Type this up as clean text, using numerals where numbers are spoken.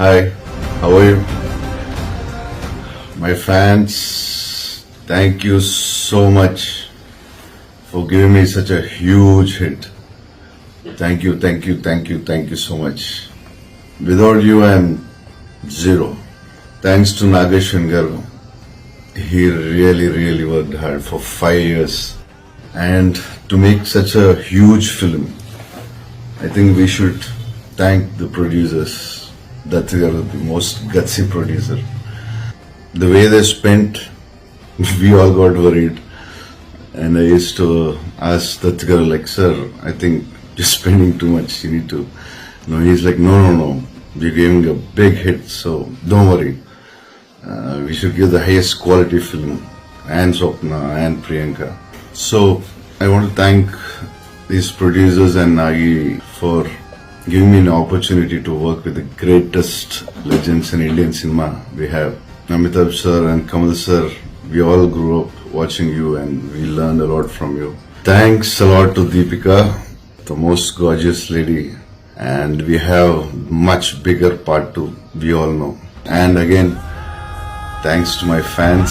Hi, how are you? My fans, thank you so much for giving me such a huge hit. Thank you, thank you, thank you, thank you so much. Without you, I'm zero. Thanks to Nageshan Garu. He really worked hard for 5 years. And to make such a huge film, I think we should thank the producers. That are the most gutsy producer. The way they spent, we all got worried. And I used to ask that girl, like, sir, I think you're spending too much. You need to. No, he's like, no. We're giving a big hit, so don't worry. We should give the highest quality film. And Swapna and Priyanka. So I want to thank these producers and Nagi for giving me an opportunity to work with the greatest legends in Indian cinema we have. Amitabh sir and Kamal sir, we all grew up watching you and we learned a lot from you. Thanks a lot to Deepika, the most gorgeous lady, and we have much bigger part too, we all know. And again, thanks to my fans.